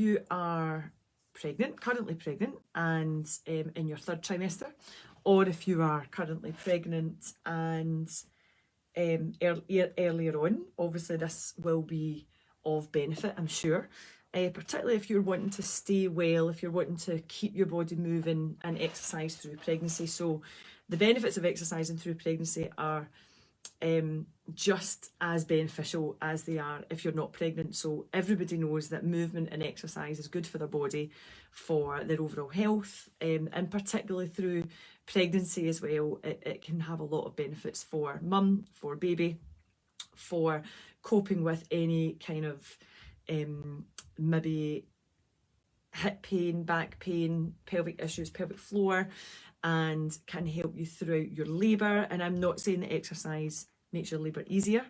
you are pregnant, currently pregnant, and in your 3rd trimester, or if you are currently pregnant and earlier on, obviously this will be of benefit, I'm sure. Particularly if you're wanting to stay well, if you're wanting to keep your body moving and exercise through pregnancy. So the benefits of exercising through pregnancy are just as beneficial as they are if you're not pregnant. So everybody knows that movement and exercise is good for their body, for their overall health, and particularly through pregnancy as well. It can have a lot of benefits for mum, for baby, for coping with any kind of maybe hip pain, back pain, pelvic issues, pelvic floor, and can help you throughout your labour. And I'm not saying that exercise makes your labour easier,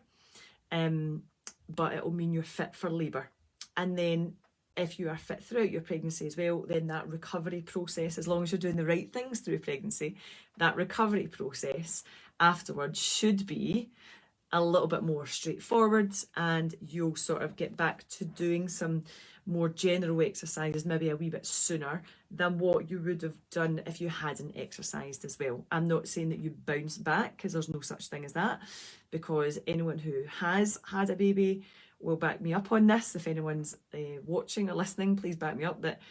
but it will mean you're fit for labour. And then if you are fit throughout your pregnancy as well, then that recovery process, as long as you're doing the right things through pregnancy, that recovery process afterwards should be a little bit more straightforward, and you'll sort of get back to doing some more general exercises maybe a wee bit sooner than what you would have done if you hadn't exercised as well. I'm not saying that you bounce back, because there's no such thing as that, because anyone who has had a baby will back me up on this. If anyone's watching or listening, please back me up that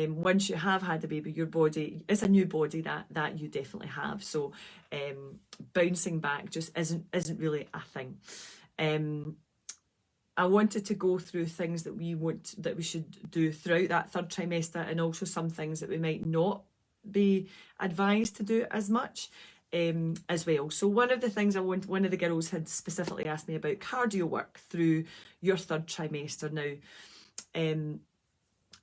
once you have had a baby, your body, it's a new body that you definitely have. So bouncing back just isn't really a thing. I wanted to go through things that we should do throughout that 3rd trimester, and also some things that we might not be advised to do as much as well. So one of the things one of the girls had specifically asked me about cardio work through your 3rd trimester. Now,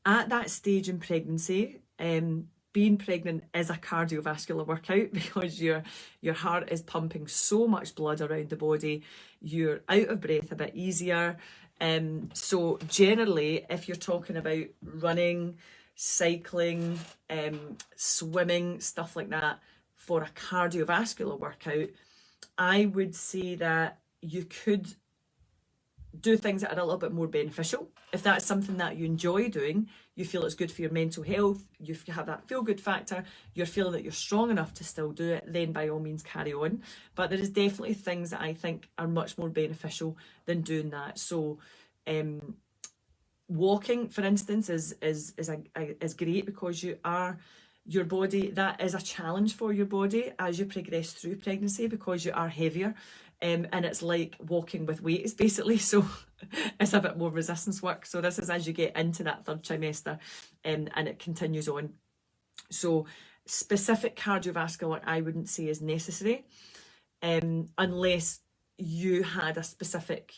at that stage in pregnancy, being pregnant is a cardiovascular workout, because your heart is pumping so much blood around the body. You're out of breath a bit easier. So generally, if you're talking about running, cycling, swimming, stuff like that, for a cardiovascular workout, I would say that you could do things that are a little bit more beneficial. If that's something that you enjoy doing, you feel it's good for your mental health, you have that feel-good factor, you're feeling that you're strong enough to still do it, then by all means carry on. But there is definitely things that I think are much more beneficial than doing that. So walking, for instance, is great, because your body, that is a challenge for your body as you progress through pregnancy, because you are heavier. And it's like walking with weights, basically. So it's a bit more resistance work. So this is as you get into that 3rd trimester, and it continues on. So specific cardiovascular work I wouldn't say is necessary, unless you had a specific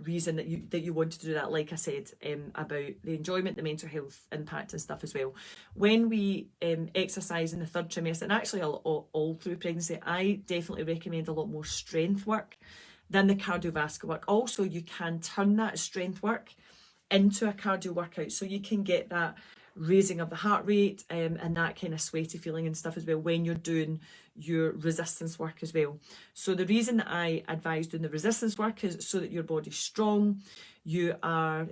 reason that you wanted to do that, like I said, about the enjoyment, the mental health impact and stuff as well. When we exercise in the 3rd trimester, and actually all through pregnancy, I definitely recommend a lot more strength work than the cardiovascular work. Also, you can turn that strength work into a cardio workout, so you can get that raising of the heart rate and that kind of sweaty feeling and stuff as well when you're doing your resistance work as well. So the reason that I advise doing the resistance work is so that your body's strong, you are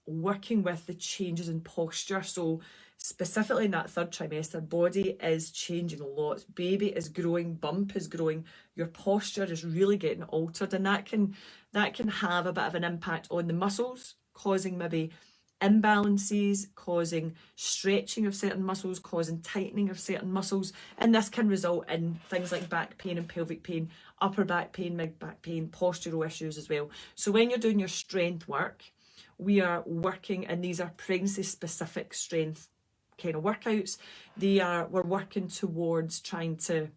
working with the changes in posture. So specifically in that 3rd trimester, body is changing a lot, baby is growing, bump is growing, your posture is really getting altered, and that can have a bit of an impact on the muscles, causing maybe imbalances, causing stretching of certain muscles, causing tightening of certain muscles, and this can result in things like back pain and pelvic pain, upper back pain, mid back pain, postural issues as well. So when you're doing your strength work, we are working, and these are pregnancy specific strength kind of workouts. We're working towards trying to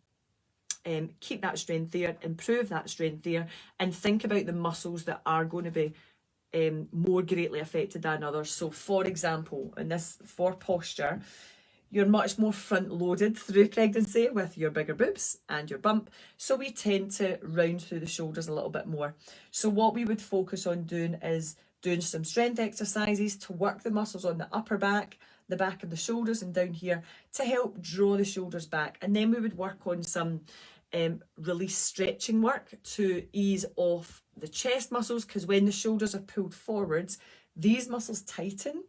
keep that strength there, improve that strength there, and think about the muscles that are going to be more greatly affected than others. So for example, in this, for posture, you're much more front loaded through pregnancy with your bigger boobs and your bump, so we tend to round through the shoulders a little bit more. So what we would focus on doing is doing some strength exercises to work the muscles on the upper back, the back of the shoulders and down here, to help draw the shoulders back. And then we would work on some release stretching work to ease off the chest muscles, because when the shoulders are pulled forwards, these muscles tighten,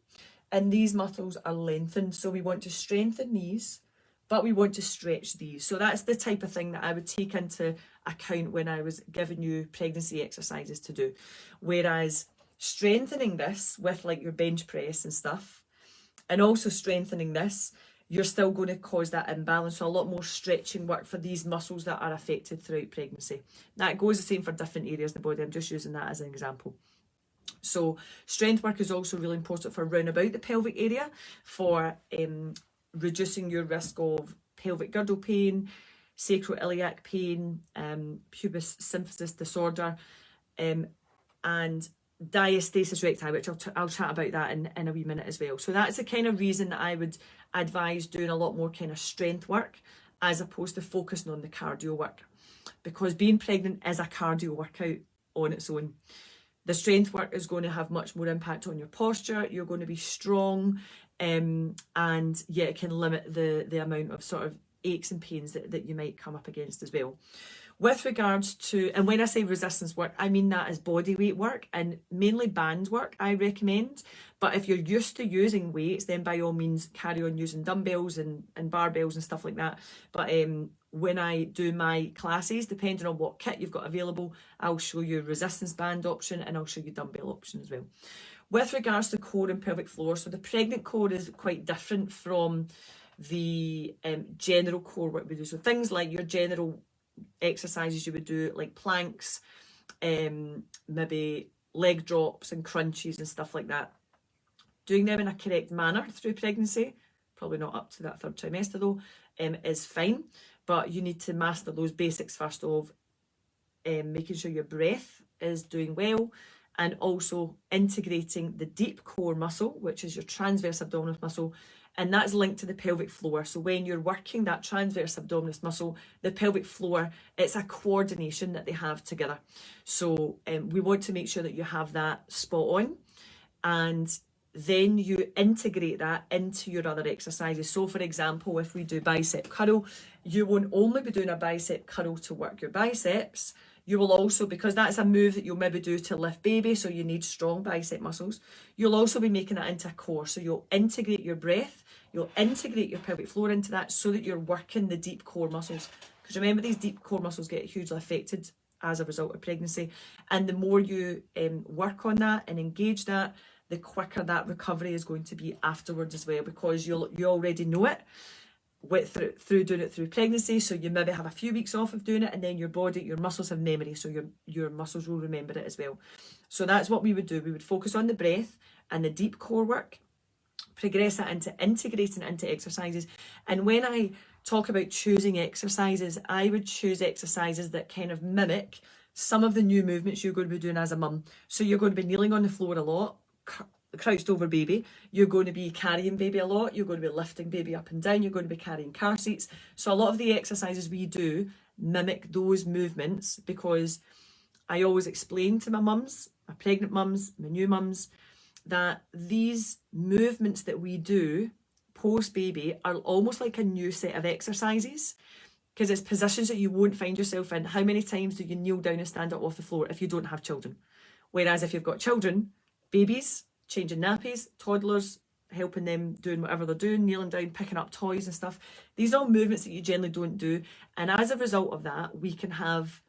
and these muscles are lengthened. So we want to strengthen these, but we want to stretch these. So that's the type of thing that I would take into account when I was giving you pregnancy exercises to do. Whereas strengthening this with like your bench press and stuff, and also strengthening this, you're still going to cause that imbalance. So a lot more stretching work for these muscles that are affected throughout pregnancy. That goes the same for different areas of the body. I'm just using that as an example. So strength work is also really important for round about the pelvic area, for reducing your risk of pelvic girdle pain, sacroiliac pain, pubis symphysis disorder, and diastasis recti, which I'll chat about that in a wee minute as well. So that's the kind of reason that I would advise doing a lot more kind of strength work as opposed to focusing on the cardio work, because being pregnant is a cardio workout on its own. The strength work is going to have much more impact on your posture. You're going to be strong, and yeah, it can limit the amount of sort of aches and pains that you might come up against as well. With regards to, and when I say resistance work, I mean that as body weight work and mainly band work I recommend. But if you're used to using weights, then by all means carry on using dumbbells and barbells and stuff like that. But when I do my classes, depending on what kit you've got available, I'll show you resistance band option and I'll show you dumbbell option as well. With regards to core and pelvic floor, so the pregnant core is quite different from the general core work we do. So things like your general exercises you would do, like planks, maybe leg drops and crunches and stuff like that. Doing them in a correct manner through pregnancy, probably not up to that third trimester though, is fine. But you need to master those basics first of making sure your breath is doing well, and also integrating the deep core muscle, which is your transverse abdominis muscle, and that's linked to the pelvic floor. So when you're working that transverse abdominis muscle, the pelvic floor, it's a coordination that they have together. So we want to make sure that you have that spot on, and then you integrate that into your other exercises. So for example, if we do bicep curl, you won't only be doing a bicep curl to work your biceps. You will also, because that's a move that you'll maybe do to lift baby, so you need strong bicep muscles, you'll also be making that into a core. So you'll integrate your breath, you'll integrate your pelvic floor into that so that you're working the deep core muscles. Because remember, these deep core muscles get hugely affected as a result of pregnancy. And the more you work on that and engage that, the quicker that recovery is going to be afterwards as well, because you already know it through doing it through pregnancy. So you maybe have a few weeks off of doing it, and then your body, your muscles have memory, so your muscles will remember it as well. So that's what we would do. We would focus on the breath and the deep core work, progress that into integrating it into exercises. And when I talk about choosing exercises, I would choose exercises that kind of mimic some of the new movements you're going to be doing as a mum. So you're going to be kneeling on the floor a lot, crouched over baby, you're going to be carrying baby a lot, you're going to be lifting baby up and down, you're going to be carrying car seats. So a lot of the exercises we do mimic those movements, because I always explain to my mums, my pregnant mums, my new mums, that these movements that we do post baby are almost like a new set of exercises, because it's positions that you won't find yourself in. How many times do you kneel down and stand up off the floor if you don't have children? Whereas if you've got children, babies, changing nappies, toddlers, helping them doing whatever they're doing, kneeling down, picking up toys and stuff. These are all movements that you generally don't do. And as a result of that, we can have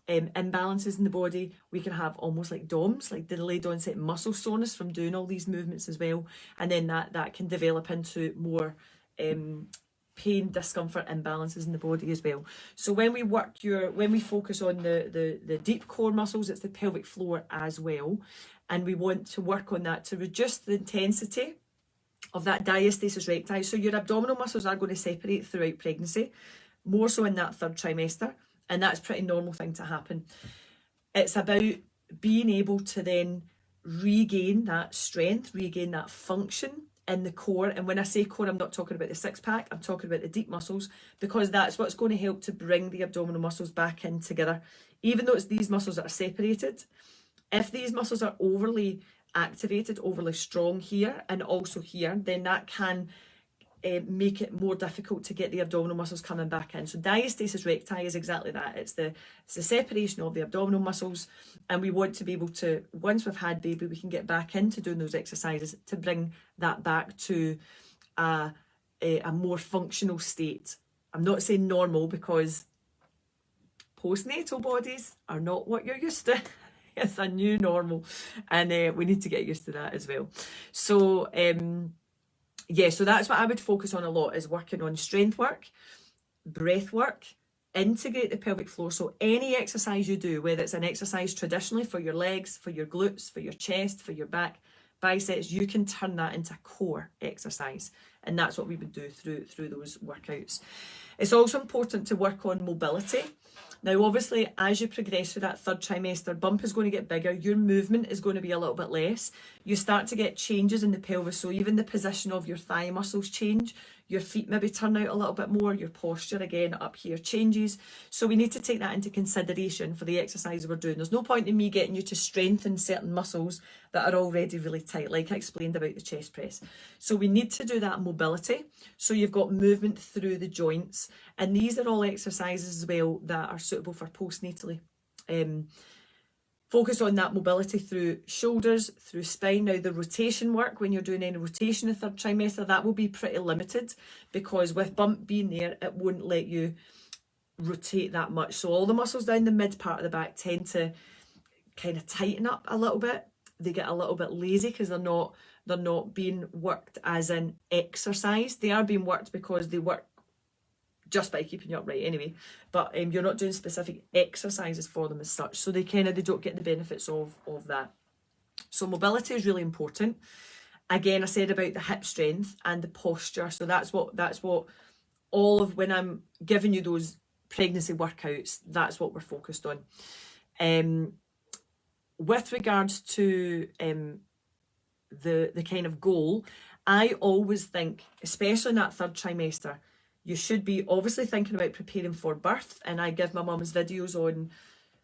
imbalances in the body. We can have almost like DOMS, like delayed onset muscle soreness from doing all these movements as well. And then that can develop into more pain, discomfort, imbalances in the body as well. So when we focus on the deep core muscles, it's the pelvic floor as well. And we want to work on that to reduce the intensity of that diastasis recti. So your abdominal muscles are going to separate throughout pregnancy, more so in that third trimester. And that's a pretty normal thing to happen. It's about being able to then regain that strength, regain that function in the core. And when I say core, I'm not talking about the six pack, I'm talking about the deep muscles, because that's what's going to help to bring the abdominal muscles back in together. Even though it's these muscles that are separated, if these muscles are overly activated, overly strong here and also here, then that can make it more difficult to get the abdominal muscles coming back in. So diastasis recti is exactly that. It's the separation of the abdominal muscles, and we want to be able to, once we've had baby, we can get back into doing those exercises to bring that back to a more functional state. I'm not saying normal, because postnatal bodies are not what you're used to. It's a new normal, and we need to get used to that as well. So yeah, so that's what I would focus on a lot, is working on strength work, breath work, integrate the pelvic floor. So any exercise you do, whether it's an exercise traditionally for your legs, for your glutes, for your chest, for your back, biceps, you can turn that into a core exercise. And that's what we would do through those workouts. It's also important to work on mobility. Now, obviously, as you progress through that third trimester, bump is going to get bigger. Your movement is going to be a little bit less. You start to get changes in the pelvis. So even the position of your thigh muscles change. Your feet maybe turn out a little bit more. Your posture, again, up here changes. So we need to take that into consideration for the exercises we're doing. There's no point in me getting you to strengthen certain muscles that are already really tight, like I explained about the chest press. So we need to do that mobility. So you've got movement through the joints. And these are all exercises as well that are suitable for postnatally. Focus on that mobility through shoulders, through spine. Now, the rotation work, when you're doing any rotation in the third trimester, that will be pretty limited, because with bump being there, it won't let you rotate that much. So all the muscles down the mid part of the back tend to kind of tighten up a little bit. They get a little bit lazy because they're not being worked as an exercise. They are being worked because they work just by keeping you upright anyway, but you're not doing specific exercises for them as such, so they don't get the benefits of that. So mobility is really important. Again, I said about the hip strength and the posture, so that's what all of, when I'm giving you those pregnancy workouts, that's what we're focused on. With regards to the kind of goal, I always think, especially in that third trimester, you should be obviously thinking about preparing for birth, and I give my mum's videos on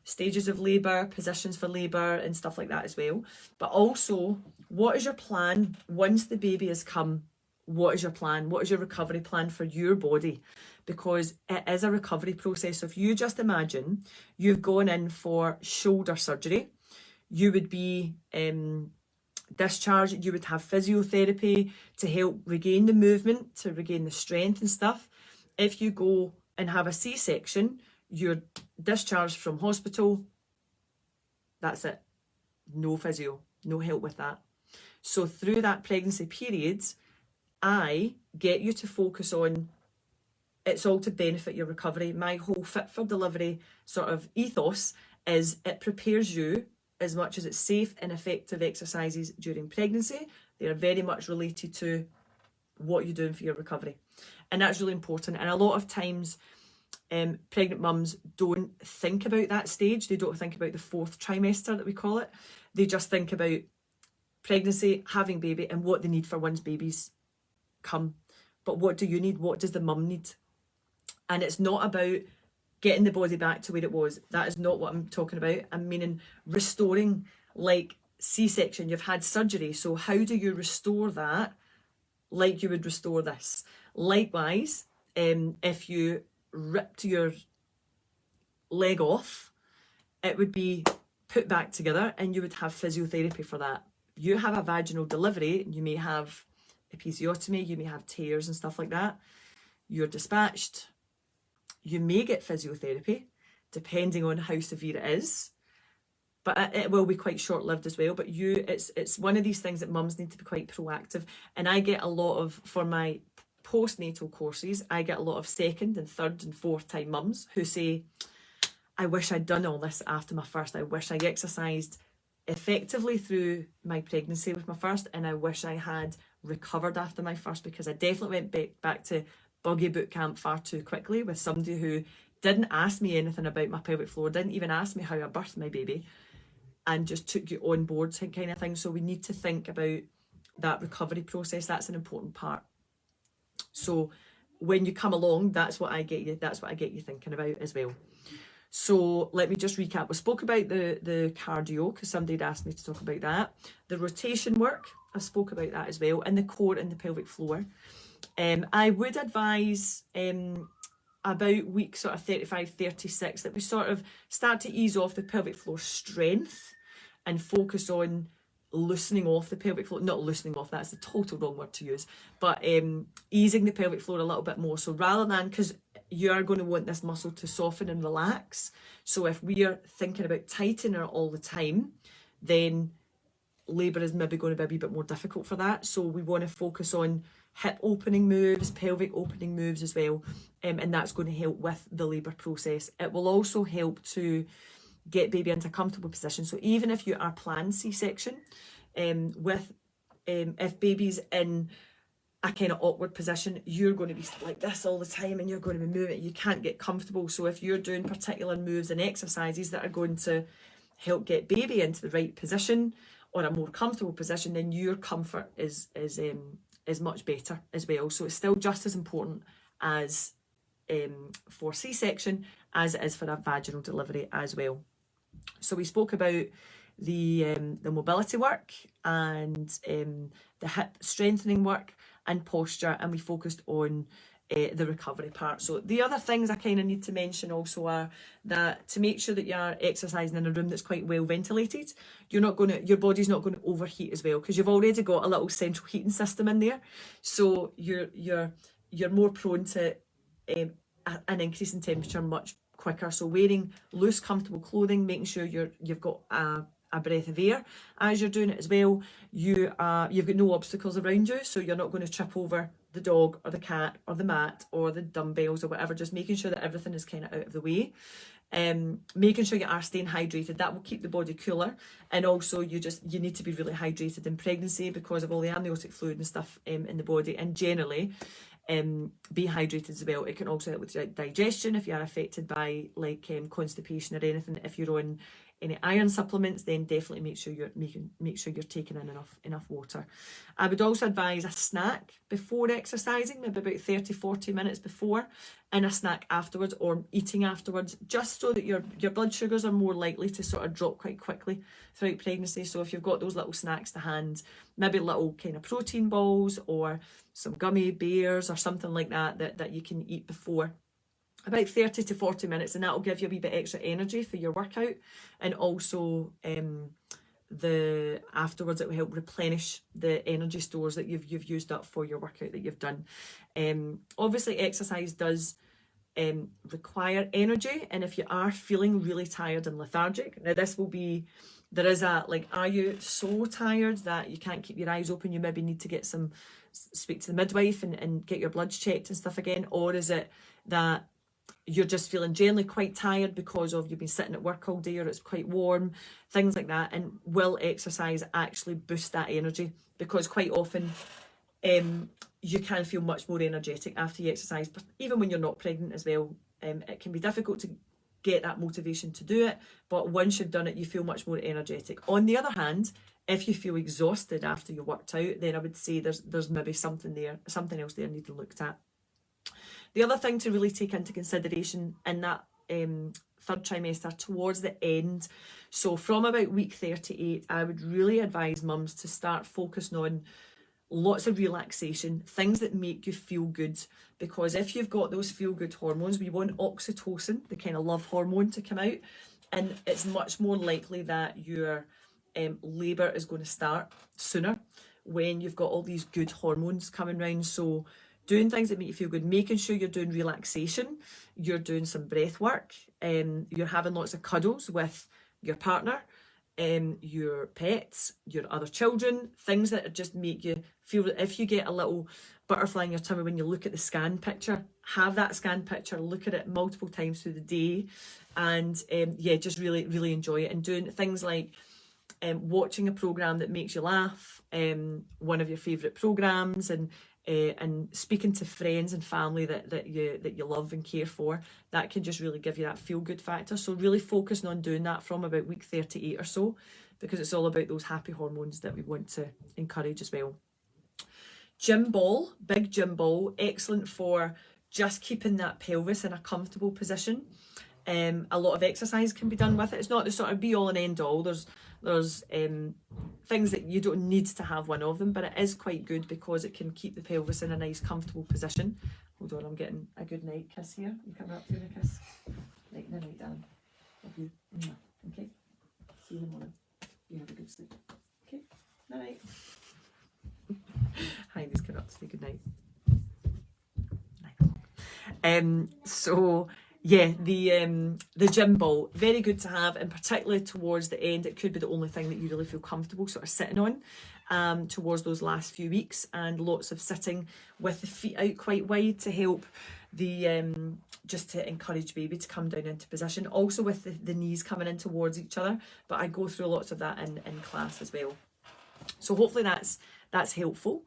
stages of labour, positions for labour and stuff like that as well. But also, what is your plan once the baby has come? What is your plan? What is your recovery plan for your body? Because it is a recovery process. So if you just imagine you've gone in for shoulder surgery, you would be discharged, you would have physiotherapy to help regain the movement, to regain the strength and stuff. If you go and have a C-section, you're discharged from hospital. That's it. No physio, no help with that. So through that pregnancy period, I get you to focus on, it's all to benefit your recovery. My whole Fit for Delivery sort of ethos is it prepares you as much as it's safe and effective exercises during pregnancy. They are very much related to what you're doing for your recovery. And that's really important. And a lot of times, pregnant mums don't think about that stage. They don't think about the fourth trimester that we call it. They just think about pregnancy, having baby, and what they need for once babies come. But what do you need? What does the mum need? And it's not about getting the body back to where it was. That is not what I'm talking about. I'm meaning restoring, like C-section. You've had surgery. So how do you restore that like you would restore this? Likewise, if you ripped your leg off, it would be put back together and you would have physiotherapy for that. You have a vaginal delivery, you may have episiotomy, you may have tears and stuff like that. You're dispatched. You may get physiotherapy, depending on how severe it is, but it will be quite short-lived as well. But it's one of these things that mums need to be quite proactive. And I get a lot of, for my postnatal courses, I get a lot of second and third and fourth time mums who say, I wish I'd done all this after my first. I wish I exercised effectively through my pregnancy with my first, and I wish I had recovered after my first, because I definitely went back to buggy boot camp far too quickly with somebody who didn't ask me anything about my pelvic floor, didn't even ask me how I birthed my baby, and just took you on board kind of thing. So we need to think about that recovery process. That's an important part. So when you come along, that's what I get you thinking about as well. So let me just recap. We spoke about the cardio, because somebody had asked me to talk about that. The rotation work, I spoke about that as well, and the core and the pelvic floor. I would advise about week sort of 35, 36 that we sort of start to ease off the pelvic floor strength and focus on loosening off the pelvic floor. Not loosening off, that's the total wrong word to use, but easing the pelvic floor a little bit more. So rather than, because you are going to want this muscle to soften and relax, so if we are thinking about tightening it all the time, then labour is maybe going to be a wee bit more difficult for that. So we want to focus on hip opening moves, pelvic opening moves as well, and that's going to help with the labour process. It will also help to get baby into a comfortable position. So even if you are planned C-section, if baby's in a kind of awkward position, you're going to be like this all the time and you're going to be moving, you can't get comfortable. So if you're doing particular moves and exercises that are going to help get baby into the right position or a more comfortable position, then your comfort is much better as well. So it's still just as important as for C-section as it is for a vaginal delivery as well. So we spoke about the mobility work and the hip strengthening work and posture, and we focused on the recovery part. So the other things I kind of need to mention also are that to make sure that you're exercising in a room that's quite well ventilated, your body's not going to overheat as well, because you've already got a little central heating system in there. So you're more prone to an increase in temperature much quicker. So wearing loose, comfortable clothing, making sure you've got a breath of air as you're doing it as well. You've got no obstacles around you, so you're not going to trip over the dog or the cat or the mat or the dumbbells or whatever. Just making sure that everything is kind of out of the way. Making sure you are staying hydrated, that will keep the body cooler. And also you need to be really hydrated in pregnancy because of all the amniotic fluid and stuff in the body, and generally be hydrated as well. It can also help with digestion if you are affected by like constipation or anything. If you're on any iron supplements, then definitely make sure you're taking in enough water. I would also advise a snack before exercising, maybe about 30-40 minutes before, and a snack afterwards or eating afterwards, just so that your blood sugars are more likely to sort of drop quite quickly throughout pregnancy. So if you've got those little snacks to hand, maybe little kind of protein balls or some gummy bears or something like that you can eat before, about 30 to 40 minutes, and that'll give you a wee bit extra energy for your workout. And also the afterwards, it will help replenish the energy stores that you've used up for your workout that you've done. Obviously exercise does require energy, and if you are feeling really tired and lethargic, now there is a like, are you so tired that you can't keep your eyes open? You maybe need to speak to the midwife and get your bloods checked and stuff again. Or is it that you're just feeling generally quite tired because of you've been sitting at work all day or it's quite warm, things like that? And will exercise actually boost that energy? Because quite often you can feel much more energetic after you exercise, but even when you're not pregnant as well, it can be difficult to get that motivation to do it, but once you've done it, you feel much more energetic. On the other hand, if you feel exhausted after you worked out, then I would say there's maybe something else there needing looked at. The other thing to really take into consideration in that third trimester towards the end, so from about week 38, I would really advise mums to start focusing on lots of relaxation, things that make you feel good, because if you've got those feel good hormones, we want oxytocin, the kind of love hormone, to come out, and it's much more likely that your labour is going to start sooner when you've got all these good hormones coming round. So doing things that make you feel good, making sure you're doing relaxation, you're doing some breath work, you're having lots of cuddles with your partner, your pets, your other children, things that just make you feel that if you get a little butterfly in your tummy when you look at the scan picture, have that scan picture, look at it multiple times through the day, and just really, really enjoy it. And doing things like watching a programme that makes you laugh, one of your favourite programmes, and speaking to friends and family that you love and care for, that can just really give you that feel good factor. So really focusing on doing that from about week 38 or so, because it's all about those happy hormones that we want to encourage as well. Gym ball, big gym ball, excellent for just keeping that pelvis in a comfortable position. A lot of exercise can be done with it. It's not the sort of be all and end all. There's things that you don't need to have one of them, but it is quite good because it can keep the pelvis in a nice comfortable position. Hold on, I'm getting a good night kiss here. You coming up for a kiss? Right, good night, darling. Love you. Okay. See you in the morning. You have a good sleep. Okay. Night. Heidi's coming up to say good night. So yeah, the gym ball, very good to have, and particularly towards the end, it could be the only thing that you really feel comfortable sort of sitting on towards those last few weeks, and lots of sitting with the feet out quite wide to help the just to encourage baby to come down into position, also with the knees coming in towards each other, but I go through lots of that in class as well. So hopefully that's helpful.